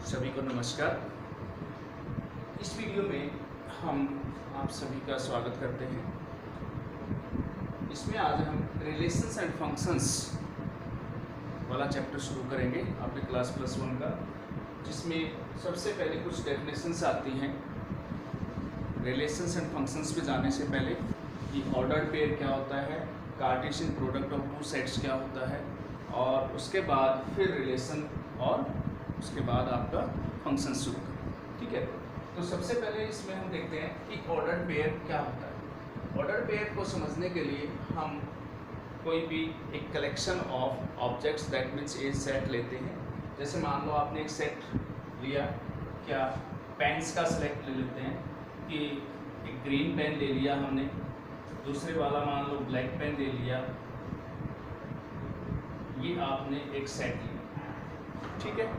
सभी को नमस्कार। इस वीडियो में हम आप सभी का स्वागत करते हैं। इसमें आज हम रिलेशंस एंड फंक्शंस वाला चैप्टर शुरू करेंगे अपने क्लास +1 का, जिसमें सबसे पहले कुछ डेफिनेशंस आती हैं रिलेशंस एंड फंक्शंस पे जाने से पहले कि ऑर्डर्ड पेयर क्या होता है, Cartesian product of two sets क्या होता है, और उसके बाद फिर रिलेशन और उसके बाद आपका फंक्शन शुरू करें। ठीक है, तो सबसे पहले इसमें हम देखते हैं कि ऑर्डर्ड पेयर क्या होता है। ऑर्डर्ड पेयर को समझने के लिए हम कोई भी एक collection of objects that means A set लेते हैं। जैसे मान लो आपने एक सेट लिया, क्या पेन्स का सेलेक्ट ले लेते हैं कि एक ग्रीन पेन ले लिया हमने, दूसरे वाला मान लो ब्लैक पेन ले लिया, ये आपने एक सेट लिया। ठीक है,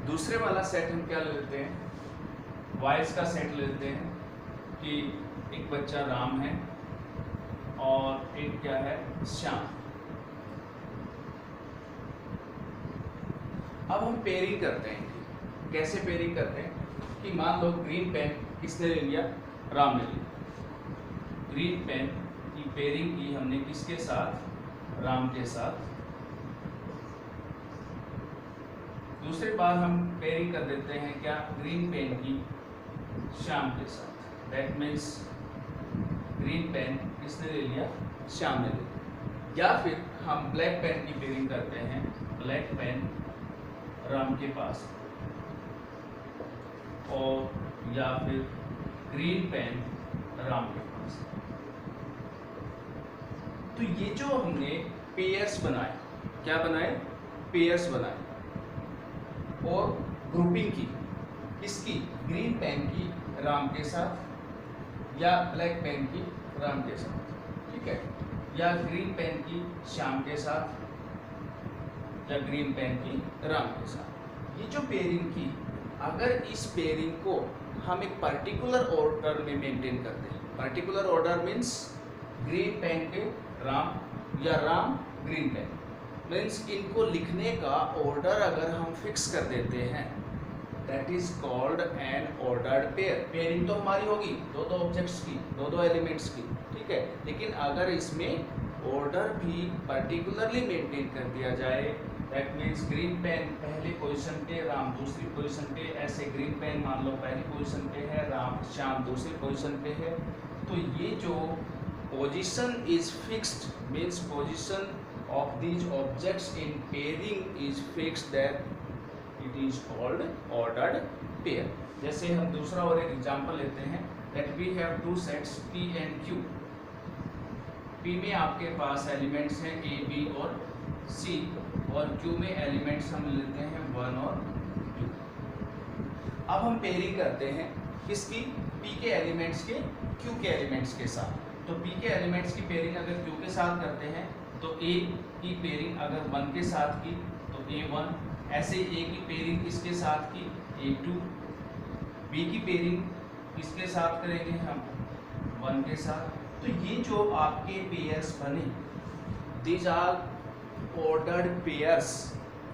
दूसरे वाला सेट हम क्या ले लेते हैं, बॉयज़ का सेट ले लेते हैं कि एक बच्चा राम है और एक क्या है श्याम। अब हम पेयरिंग करते हैं। कैसे पेयरिंग करते हैं कि मान लो ग्रीन पेन किसने ले लिया, राम ने लिया। ग्रीन पेन की पेयरिंग की हमने किसके साथ, राम के साथ। दूसरी बार हम पेयरिंग कर देते हैं क्या, ग्रीन पेन की श्याम के साथ। दैट मीन्स ग्रीन पेन किसने ले लिया, श्याम ने ले लिया। या फिर हम ब्लैक पेन की पेयरिंग करते हैं, ब्लैक पेन राम के पास, और या फिर ग्रीन पेन राम के पास। तो ये जो हमने पेयर्स बनाए, क्या बनाए, पेयर्स बनाए और ग्रुपिंग की, इसकी ग्रीन पेन की राम के साथ या ब्लैक पेन की राम के साथ, ठीक है, या ग्रीन पेन की श्याम के साथ या ग्रीन पेन की राम के साथ। ये जो पेयरिंग की, अगर इस पेयरिंग को हम एक पर्टिकुलर ऑर्डर में मेंटेन करते हैं, particular order means green pen के राम या राम ग्रीन पेन, मीन्स इनको लिखने का ऑर्डर अगर हम फिक्स कर देते हैं, that is called an ordered pair. Pairing तो हमारी होगी दो दो ऑब्जेक्ट्स की, दो दो एलिमेंट्स की, ठीक है, लेकिन अगर इसमें ऑर्डर भी पर्टिकुलरली मेंटेन कर दिया जाए, दैट मीन्स ग्रीन पेन पहले पोजीशन पे, राम दूसरी पोजीशन पे, ऐसे ग्रीन पेन मान लो पहली पोजीशन पे है, राम श्याम दूसरी पोजीशन पे है, तो ये जो position is fixed means position of these objects in pairing is fixed, that it is called ordered pair. जैसे हम दूसरा और एक एग्जांपल लेते हैं, that we have two sets P and Q. P में आपके पास एलिमेंट्स हैं A, B और C, और Q में एलिमेंट्स हम लेते हैं 1 और 2। अब हम पेयरिंग करते हैं किसकी, P के एलिमेंट्स के Q के एलिमेंट्स के साथ। तो P के एलिमेंट्स की पेयरिंग अगर Q के साथ करते हैं तो A की पेयरिंग अगर 1 के साथ की तो A1, ऐसे A की पेयरिंग किसके साथ की, A2, B की पेयरिंग किसके साथ करेंगे हम, 1 के साथ। तो ये जो आपके पेयर्स बने, these are ordered pairs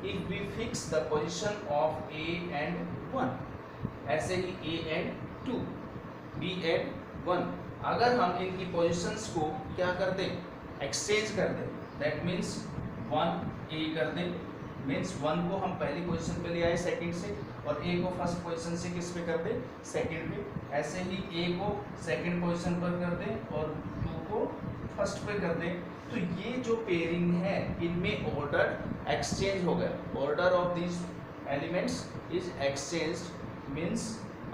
if we fix the position of A and 1, ऐसे ही A and 2, B and 1। अगर हम इनकी पोजीशंस को क्या कर दें, एक्सचेंज कर दें, दैट मीन्स 1 A कर दें, मीन्स 1 को हम पहली पोजीशन पे ले आए सेकंड से, और A को फर्स्ट पोजीशन से किस पे कर दें, सेकंड पे। ऐसे ही A को सेकंड पोजीशन पर कर दें और 2 को फर्स्ट पे कर दें। तो ये जो पेयरिंग है, इनमें ऑर्डर एक्सचेंज हो गया, order of this elements is exchanged, means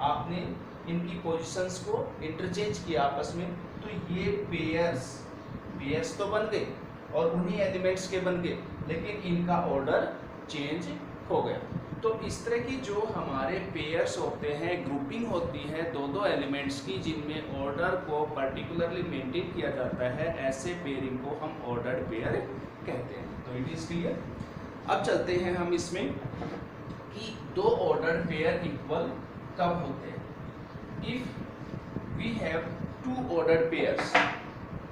आपने इनकी पोजीशंस को इंटरचेंज किया आपस में। तो ये पेयर्स तो बन गए और उन्हीं एलिमेंट्स के बन गए, लेकिन इनका ऑर्डर चेंज हो गया। तो इस तरह की जो हमारे पेयर्स होते हैं, ग्रुपिंग होती है दो दो एलिमेंट्स की, जिनमें ऑर्डर को पर्टिकुलरली मेंटेन किया जाता है, ऐसे पेयरिंग को हम ऑर्डर्ड पेयर कहते हैं। तो इट इज क्लियर। अब चलते हैं हम इसमें कि दो ऑर्डर्ड पेयर इक्वल कब होते हैं। If we have two ordered pairs,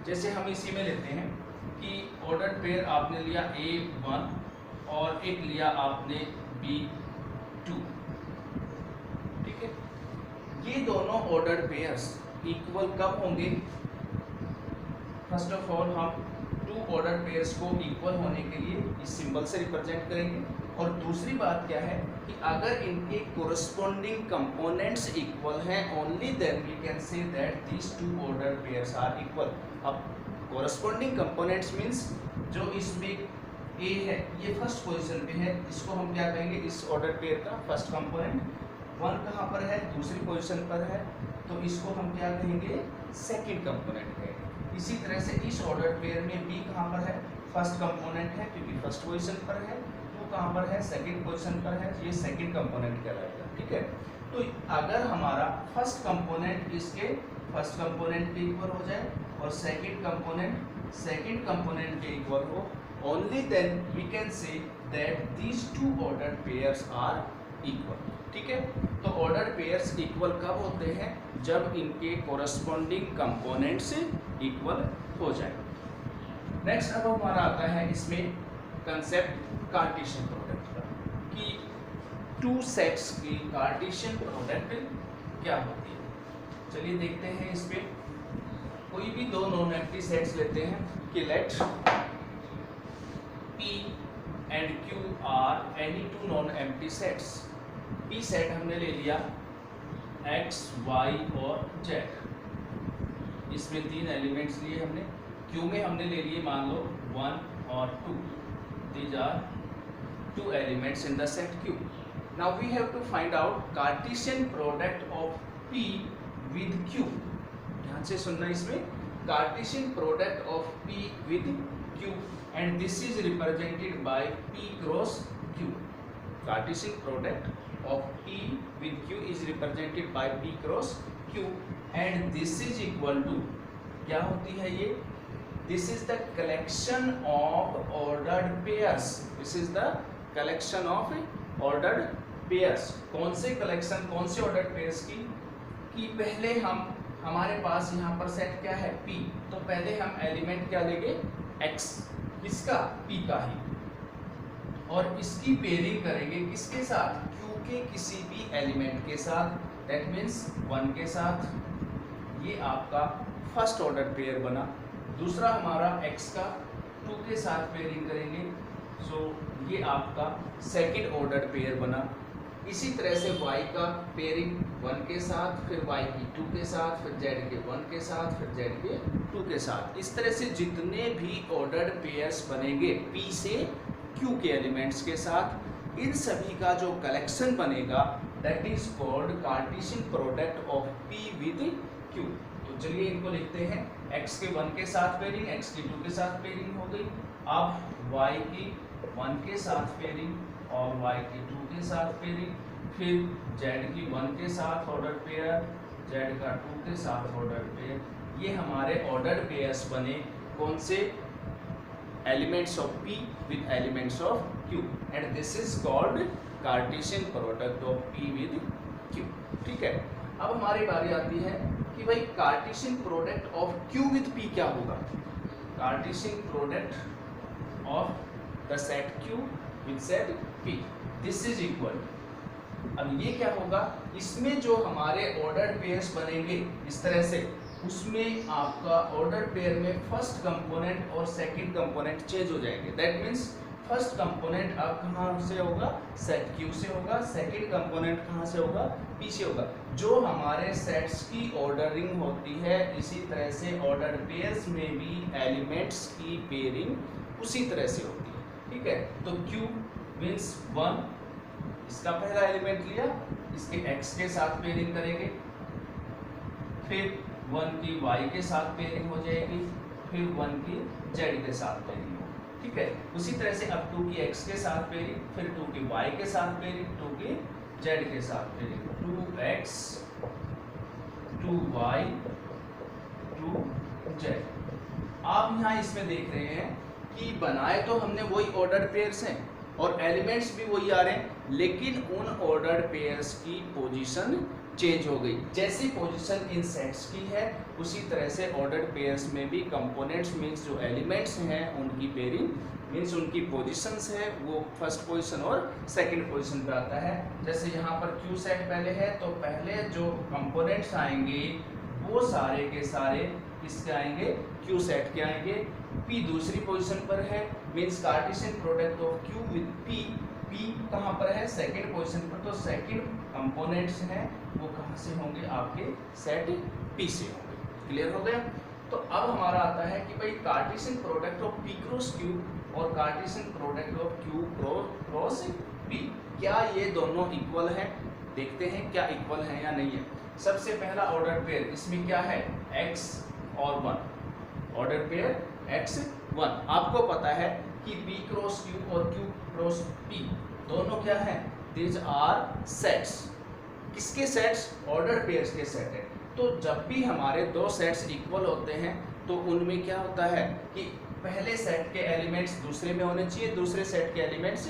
जैसे हम इसी में लेते हैं कि ऑर्डर्ड पेयर आपने लिया A1 और एक लिया आपने B2, ये दोनों ऑर्डर्ड पेयर्स इक्वल कब होंगे? फर्स्ट ऑफ ऑल हम टू ऑर्डर्ड पेयर्स को इक्वल होने के लिए इस सिंबल से रिप्रेजेंट करेंगे। और दूसरी बात क्या है कि अगर इनके कोरस्पॉन्डिंग कंपोनेंट्स इक्वल हैं, only then we can say that these two ordered pairs are equal. अब कोरस्पॉन्डिंग कंपोनेंट्स मींस जो इसमें ए है ये फर्स्ट पोजीशन पे है, इसको हम क्या कहेंगे? इस ऑर्डर पेयर का फर्स्ट कंपोनेंट। वन कहाँ पर है? दूसरी पोजीशन पर है, तो इसको हम क्या कहेंगे? सेकंड कंपोनेंट कहेंगे। इसी तरह से इस ऑर्डर पेयर में बी कहाँ पर है? फर्स्ट कंपोनेंट है क्योंकि फर्स्ट पोजीशन पर है। टू कहाँ पर है? सेकंड पोजीशन पर है, ये सेकंड कंपोनेंट कहलाएगा। ठीक है, तो अगर हमारा फर्स्ट कंपोनेंट इसके फर्स्ट कंपोनेंट के इक्वल हो जाए और सेकंड कंपोनेंट सेकंड कंपोनेंट के इक्वल हो, only then we can say that these two ordered pairs are equal। ठीक है, तो ऑर्डर्ड पेयर्स इक्वल कब होते हैं? जब इनके कोरस्पॉन्डिंग कंपोनेंट्स इक्वल हो जाए। नेक्स्ट अब हमारा आता है इसमें कंसेप्ट कार्टेशियन प्रोडक्ट का, कि टू सेट्स की कार्टेशियन प्रोडक्ट क्या होती है। चलिए देखते हैं। इस पे कोई भी दो नॉन एम्प्टी सेट्स लेते हैं कि let P and Q are any two non-empty sets। P set हमने ले लिया X, Y और Z, इसमें तीन एलिमेंट्स लिए हमने। Q में हमने ले लिए मान लो 1 और 2, these are two elements in the set Q। Now we have to find out Cartesian product of P with Q। ध्यान से सुनना, इसमें Cartesian product of P with Q and this is represented by P cross Q। Cartesian product of P with Q is represented by P cross Q and this is equal to, क्या होती है ये? This is the collection of ordered pairs। This is the collection of ordered pairs। कौन से collection, कौन से ordered pairs की? कि पहले हमारे पास यहाँ पर सेट क्या है? P, तो पहले हम एलिमेंट क्या लेंगे? X, इसका P का ही, और इसकी पेयरिंग करेंगे किसके साथ? Q के किसी भी एलिमेंट के साथ, दैट मीन्स 1 के साथ। ये आपका फर्स्ट ऑर्डर पेयर बना। दूसरा हमारा X का 2 के साथ पेयरिंग करेंगे, सो ये आपका सेकंड ऑर्डर पेयर बना। इसी तरह से Y का पेयरिंग 1 के साथ, फिर Y की 2 के साथ, फिर Z के 1 के साथ, फिर Z के 2 के साथ। इस तरह से जितने भी ऑर्डर्ड पेयर्स बनेंगे P से Q के एलिमेंट्स के साथ, इन सभी का जो कलेक्शन बनेगा that is called Cartesian product of P with Q। तो चलिए इनको लिखते हैं। X के 1 के साथ पेयरिंग, X की 2 के साथ पेयरिंग हो गई। अब Y की 1 के साथ पेयरिंग और Y की 2 के साथ पेयरिंग, फिर Z की 1 के साथ ऑर्डर पेयर, Z का 2 के साथ ऑर्डर पेयर। ये हमारे ऑर्डर्ड पेयर्स बने कौन से? Elements of P with elements of Q and this is called Cartesian product of P with Q। ठीक है, अब हमारी बारी आती है कि भाई Cartesian product of Q with P क्या होगा? Cartesian product of the set Q with set P, this is equal. अब ये क्या होगा? इसमें जो हमारे ऑर्डर्ड पेयर्स बनेंगे इस तरह से, उसमें आपका ऑर्डर पेयर में फर्स्ट कंपोनेंट और सेकंड कंपोनेंट चेंज हो जाएंगे। दैट मीन्स फर्स्ट कंपोनेंट अब कहाँ से होगा? सेट Q से होगा। सेकंड कंपोनेंट कहाँ से होगा? P से होगा। जो हमारे सेट्स की ऑर्डरिंग होती है, इसी तरह से ऑर्डर पेयर्स में भी एलिमेंट्स की पेयरिंग उसी तरह से होती है। ठीक है, तो Q मीन्स 1, इसका पहला एलिमेंट लिया, इसके X के साथ पेयरिंग करेंगे, फिर 1 की Y के साथ पेयरिंग हो जाएगी, फिर 1 की Z के साथ पेयरिंग हो। ठीक है, उसी तरह से अब 2 की X के साथ पेयरिंग, फिर 2 की Y के साथ पेयरिंग, 2 की Z के साथ पेयरिंग, 2X 2Y 2Z। आप यहाँ इसमें देख रहे हैं कि बनाए तो हमने वही ऑर्डर पेयर्स हैं और एलिमेंट्स भी वही आ रहे हैं, लेकिन उन ऑर्डर्ड पेयर्स की पोजीशन चेंज हो गई। जैसी पोजीशन इन सेट्स की है उसी तरह से ऑर्डर्ड पेयर्स में भी कंपोनेंट्स मींस जो एलिमेंट्स हैं उनकी पेयरिंग मींस उनकी पोजीशंस है वो फर्स्ट पोजीशन और सेकंड पोजीशन पे आता है। जैसे यहाँ पर क्यू सेट पहले है तो पहले जो कंपोनेंट्स आएंगे वो सारे के सारे किसके आएंगे, क्यू सेट के आएंगे। पी दूसरी पोजीशन पर है means Cartesian product of Q with P, P कहाँ पर है, सेकंड पोजीशन पर, तो सेकंड कंपोनेंट्स हैं वो कहाँ से होंगे, आपके सेट पी से होंगे। क्लियर हो गया। तो अब हमारा आता है कि भाई Cartesian product of P cross Q और Cartesian product of Q cross P, क्या ये दोनों इक्वल है। देखते हैं क्या इक्वल है या नहीं है। सबसे पहला ऑर्डर पेयर इसमें क्या है, x और 1, ऑर्डर पेयर x 1। आपको पता है कि p क्रॉस q और q क्रॉस p दोनों क्या है, दीज आर सेट्स। किसके सेट्स, ऑर्डर पेयर्स के सेट है। तो जब भी हमारे दो सेट्स इक्वल होते हैं तो उनमें क्या होता है कि पहले सेट के एलिमेंट्स दूसरे में होने चाहिए, दूसरे सेट के एलिमेंट्स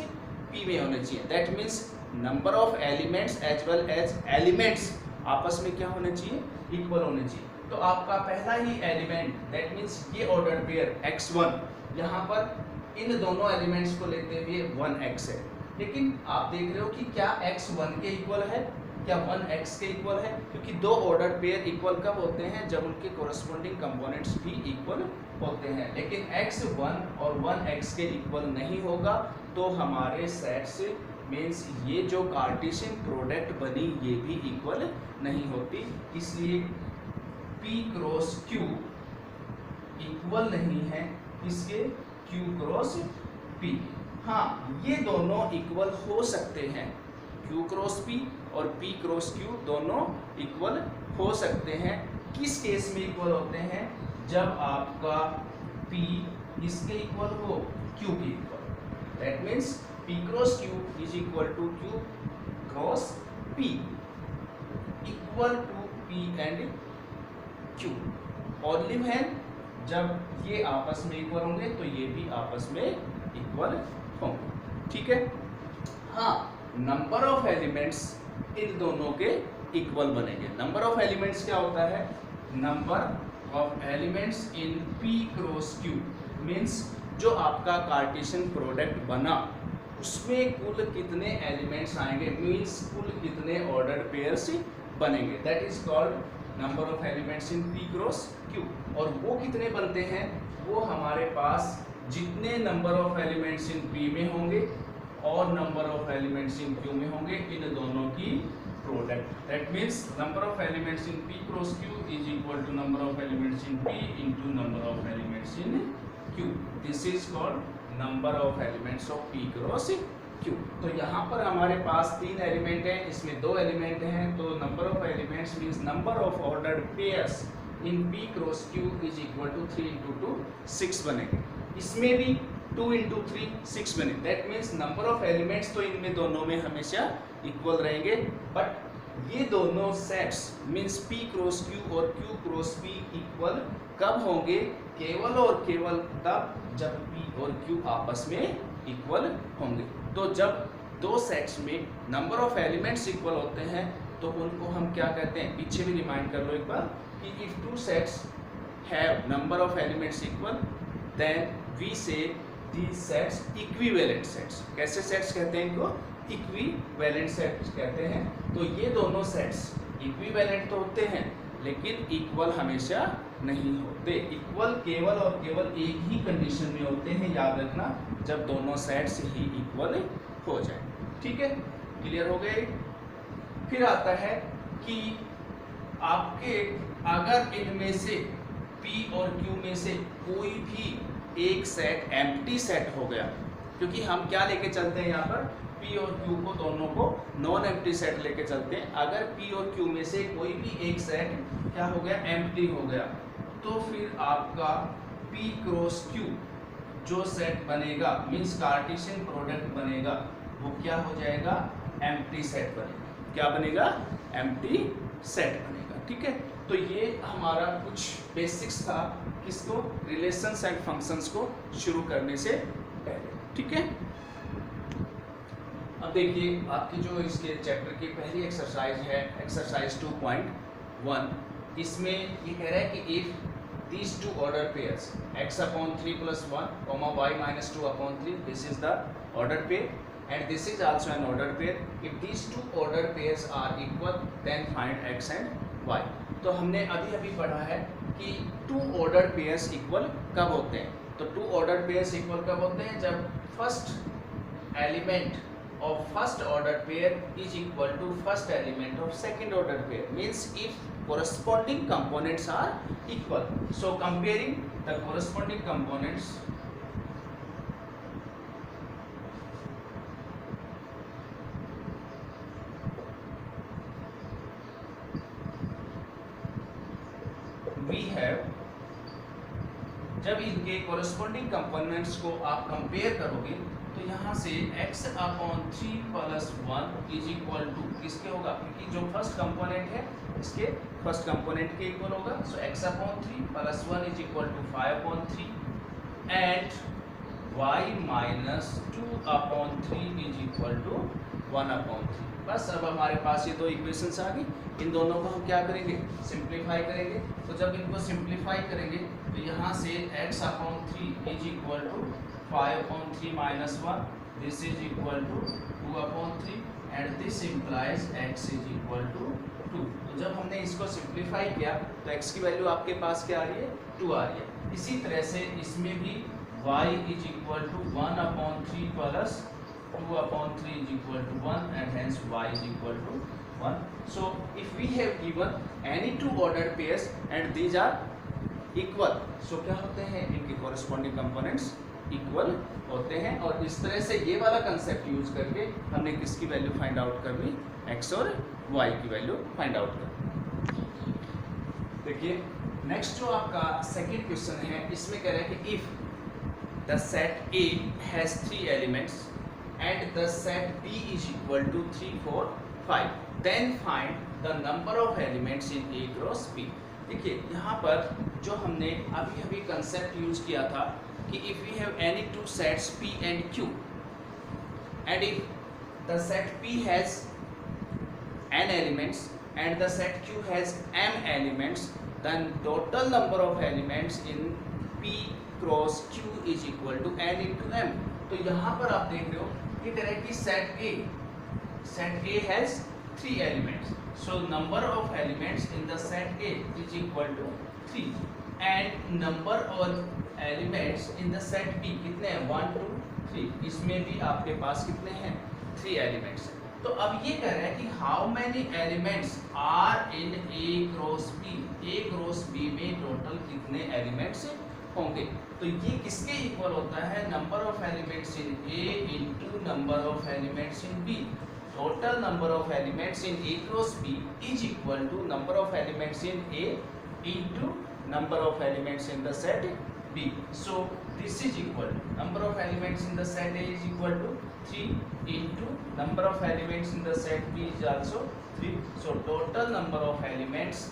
p में होने चाहिए। That means number of elements as well as elements आपस में क्या होने चाहिए, इक्वल होने चाहिए। तो आपका पहला ही एलिमेंट दैट मीन्स ये ऑर्डर पेयर x1, यहाँ पर इन दोनों एलिमेंट्स को लेते हुए 1x है। लेकिन आप देख रहे हो कि क्या x 1 के इक्वल है, क्या 1x के इक्वल है, क्योंकि दो ऑर्डर पेयर इक्वल कब होते हैं, जब उनके कोरस्पॉन्डिंग कंपोनेंट्स भी इक्वल होते हैं। लेकिन x1 और 1x के इक्वल नहीं होगा तो हमारे सेट्स मीन्स ये जो कार्टेशियन प्रोडक्ट बनी ये भी इक्वल नहीं होती। इसलिए p क्रॉस q इक्वल नहीं है इसके q क्रॉस p। हाँ, ये दोनों इक्वल हो सकते हैं, q क्रॉस p और p क्रॉस q दोनों इक्वल हो सकते हैं। किस केस में इक्वल होते हैं, जब आपका p इसके इक्वल हो q के equal. That means p cross q is equal to q cross p equal to p and q। Only when जब ये आपस में इक्वल होंगे तो ये भी आपस में इक्वल होंगे। ठीक है। हाँ, नंबर ऑफ एलिमेंट्स इन दोनों के इक्वल बनेंगे। नंबर ऑफ एलिमेंट्स क्या होता है, number of elements in p cross q means जो आपका कार्टेशियन प्रोडक्ट बना उसमें कुल कितने एलिमेंट्स आएंगे, मीन्स कुल कितने ऑर्डर्ड पेयर्स बनेंगे। That is called number of elements in p cross q। और वो कितने बनते हैं, वो हमारे पास जितने number of elements in p में होंगे और number of elements in q में होंगे, इन दोनों की product. That means number of elements in p cross q is equal to number of elements in p into number of elements in q। This is called number of elements of p cross q। तो यहाँ पर हमारे पास 3 element हैं, इसमें 2 element हैं, तो number of elements means number of ordered pairs in p cross q is equal to 3 into 2 6 बनेंगे। इसमें भी 2 इंटू 3 6 बने। That means number of elements तो इनमें दोनों में हमेशा इक्वल रहेंगे, बट ये दोनों sets means p cross q और q क्रॉस p इक्वल कब होंगे, केवल और केवल तब जब p और q आपस में इक्वल होंगे। तो जब दो सेट्स में नंबर ऑफ एलिमेंट्स इक्वल होते हैं तो उनको हम क्या कहते हैं, पीछे भी रिमाइंड कर लो एक बार कि if two sets have number of elements equal then we say these sets equivalent sets। कैसे सेट्स कहते हैं इनको, इक्विवेलेंट सेट्स कहते हैं। तो ये दोनों सेट्स इक्विवेलेंट तो होते हैं लेकिन इक्वल हमेशा नहीं होते। इक्वल केवल और केवल एक ही कंडीशन में होते हैं, याद रखना, जब दोनों सेट्स ही इक्वल हो जाए। ठीक है, क्लियर हो गए। फिर आता है कि आपके अगर इनमें से p और q में से कोई भी एक सेट एम्प्टी सेट हो गया, क्योंकि हम क्या लेके चलते हैं यहाँ पर, p और q को दोनों को नॉन एम्प्टी सेट लेके चलते हैं। अगर p और q में से कोई भी एक सेट क्या हो गया, एम्प्टी हो गया, तो फिर आपका p क्रॉस q जो सेट बनेगा मीन्स कार्टेशियन प्रोडक्ट बनेगा वो क्या हो जाएगा, एम्प्टी सेट बनेगा। क्या बनेगा, एम्प्टी सेट बनेगा। ठीक है, तो ये हमारा कुछ बेसिक्स था किसको, रिलेशंस एंड फंक्शंस को शुरू करने से पहले। ठीक है, अब देखिए आपकी जो इसके चैप्टर की पहली एक्सरसाइज है एक्सरसाइज 2.1, इसमें ये कह रहा है कि if these two order pairs x upon 3 plus 1 comma y minus 2 upon 3, this is the order pair and this is also an order pair. If these two order pairs are equal then find x and y. तो हमने अभी अभी पढ़ा है कि to order pairs equal कब होते हैं. तो टू ऑर्डर पेयर्स इक्वल कब होते हैं? जब first element of first order pair is equal to first element of second order pair, means if corresponding components are equal. So comparing the corresponding components, we have, जब इनके corresponding components को आप compare करोगे तो यहाँ से x upon 3 plus 1 is equal to किसके होगा? क्योंकि जो फर्स्ट कंपोनेंट है इसके फर्स्ट कंपोनेंट के इक्वल होगा. So x upon 3 plus 1 is equal to 5 upon 3 and y minus 2 upon 3 is equal to 1 upon 3. बस अब हमारे पास ये दो इक्वेशंस आ गई. इन दोनों को हम क्या करेंगे? सिंप्लीफाई करेंगे. तो जब इनको सिंप्लीफाई करेंगे तो यहाँ से x upon 3 is equal to 5 upon 3 minus 1, this is equal to 2 upon 3 and this implies x is equal to 2. तो जब हमने इसको सिंप्लीफाई किया तो x की वैल्यू आपके पास क्या आ रही है? 2 आ रही है. इसी तरह से इसमें भी y is equal to 1 upon 3 plus 2 upon 3 is equal to 1 and hence y is equal to 1. So if we have given any two ordered pairs and these are equal, so क्या होते हैं? इनके corresponding components इक्वल होते हैं. और इस तरह से ये वाला कंसेप्ट यूज करके हमने किसकी वैल्यू फाइंड आउट कर ली? x और y की वैल्यू फाइंड आउट कर. देखिए नेक्स्ट जो आपका सेकंड क्वेश्चन है, इसमें कह रहा है कि if the set A has 3 elements and the set B is equal to 3 4 5 then find the number of elements in A cross B. देखिए यहाँ पर जो हमने अभी अभी कंसेप्ट यूज किया था कि if we have any two sets P and Q and if the set P has n elements and the set Q has m elements, then total number of elements in P cross Q is equal to n into m. तो यहाँ पर आप देख रहे हो ये कह रहा है कि set A has 3 elements, so number of elements in the set A is equal to 3 and number of elements in the set B कितने हैं? 1 2 3. इसमें भी आपके पास कितने हैं? 3 एलिमेंट्स. तो अब ये कह रहा है कि how many elements are in A cross B. A cross B में टोटल कितने एलिमेंट्स होंगे? तो ये किसके इक्वल होता है? Number of elements in A into number of elements in B. Total number of elements in A cross B is equal to number of elements in A into number of elements in the set B. So this is equal to number of elements in the set A is equal to 3 into number of elements in the set B is also 3. So total number of elements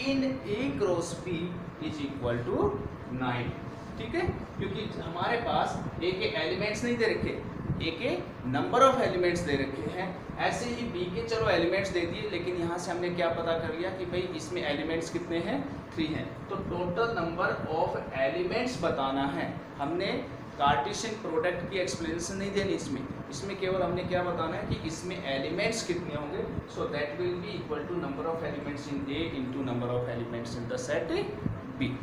in A cross B is equal to 9. ठीक है, क्योंकि हमारे पास A के elements नहीं दे रखे, A के number of elements they रखे हैं. ऐसे ही B के चलो एलिमेंट्स दे दिए, लेकिन यहाँ से हमने क्या पता कर लिया कि भाई इसमें एलिमेंट्स कितने हैं? 3 हैं. तो टोटल नंबर ऑफ एलिमेंट्स बताना है. हमने कार्टेशियन प्रोडक्ट की एक्सप्लेनेशन नहीं देनी इसमें केवल हमने क्या बताना है कि इसमें एलिमेंट्स कितने होंगे. So that will be equal to number of elements in A into number of elements in the set B.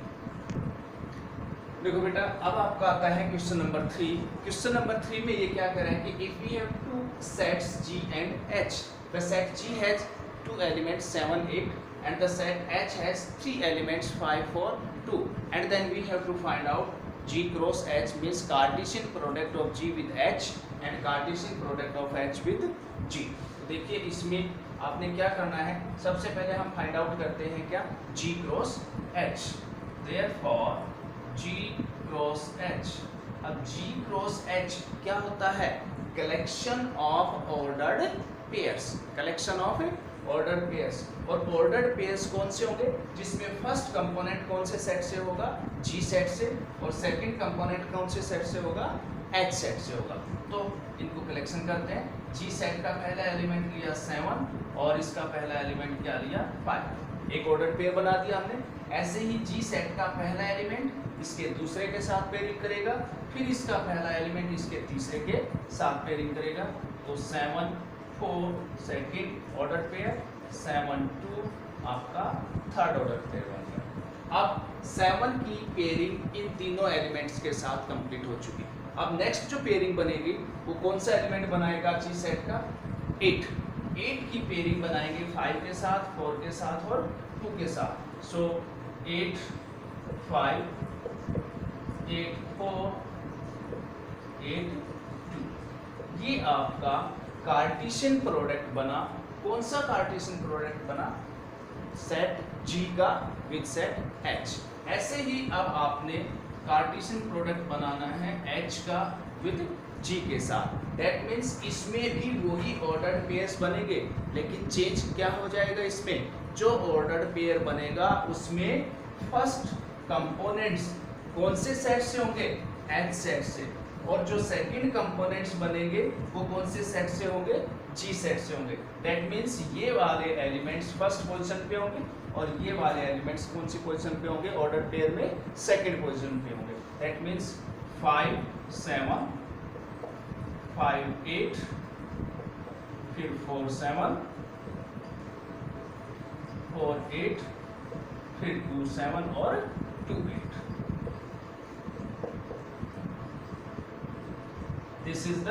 देखो बेटा, अब आपका आता है क्वेश्चन नंबर 3. क्वेश्चन नंबर 3 में ये क्या कर रहा है कि if we have two sets G and H, the set G has 2 elements 7 8 and the set H has 3 elements 5 4 2, and then we have to find out G cross H, means Cartesian product of G with H and Cartesian product of H with G. देखिए इसमें आपने क्या करना है, सबसे पहले हम find out करते हैं क्या? G cross H. Therefore G cross H. अब G cross H क्या होता है? Collection of ordered pairs. Collection of ordered pairs. और ऑर्डर्ड पेयर्स कौन से होंगे? जिसमें फर्स्ट कंपोनेंट कौन से सेट से होगा? G सेट से. और सेकंड कंपोनेंट कौन से सेट से होगा? H सेट से होगा. तो इनको कलेक्शन करते हैं. जी सेट का पहला एलिमेंट लिया 7 और इसका पहला एलिमेंट क्या लिया 5। एक ऑर्डर पेयर बना दिया हमने। ऐसे ही जी सेट का पहला एलिमेंट इसके दूसरे के साथ पेयरिंग करेगा, फिर इसका पहला एलिमेंट इसके तीसरे के साथ पेयरिंग करेगा। तो 7 4 सेकेंड ऑर्डर पेयर, 7 2 आपका थर्ड ऑर्डर पेयर बन गया। अब 7 की पेयरिंग इन तीनों एलिमेंट्स के साथ कंप्लीट हो चुकी। अब नेक्स्ट जो पेयरिंग बनेगी वो कौन सा एलिमेंट बनाएगा जी सेट का 8 की पेयरिंग बनाएंगे 5 के साथ, 4 के साथ और 2 के साथ। सो 8 5 8 4 8 2 ये आपका कार्टेशियन प्रोडक्ट बना। कौन सा कार्टेशियन प्रोडक्ट बना? सेट G का विद सेट H। ऐसे ही अब आपने कार्टेशियन प्रोडक्ट बनाना है H का विद G के साथ। दैट मीन्स इसमें भी वही ऑर्डर्ड पेयर्स बनेंगे, लेकिन चेंज क्या हो जाएगा? इसमें जो ऑर्डर्ड पेयर बनेगा उसमें फर्स्ट कंपोनेंट्स कौन से सेट से होंगे? H सेट से। और जो सेकंड कंपोनेंट्स बनेंगे वो कौन से सेट से होंगे? G सेट से होंगे। दैट मीन्स ये वाले एलिमेंट्स फर्स्ट पोजीशन पे होंगे और ये वाले एलिमेंट्स कौन सी पोजीशन पे होंगे? ऑर्डर पेयर में सेकंड पोजीशन पे होंगे। दैट मीन्स 5 7 5 8 फिर 4 7 4 8 फिर 2 7 और 2 8। This is the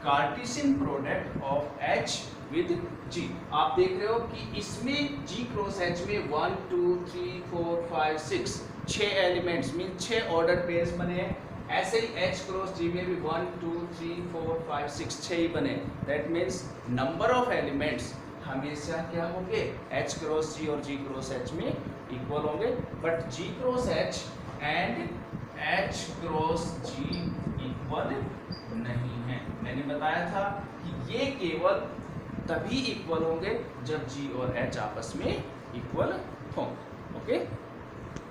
Cartesian product of H with G। आप देख रहे हो कि इसमें G क्रॉस H में 1 2 3 4 5 6 6 एलिमेंट्स मीन 6 ऑर्डर पेयर्स बने हैं। ऐसे ही H क्रॉस G में भी 1 2 3 4 5 6 6 ही बने। That means number of elements हमेशा क्या होंगे? H क्रॉस G और G क्रॉस H में इक्वल होंगे। But G cross H and H cross G equal नहीं है। मैंने बताया था कि ये केवल तभी इक्वल होंगे जब G और H आपस में इक्वल होंगे। ओके।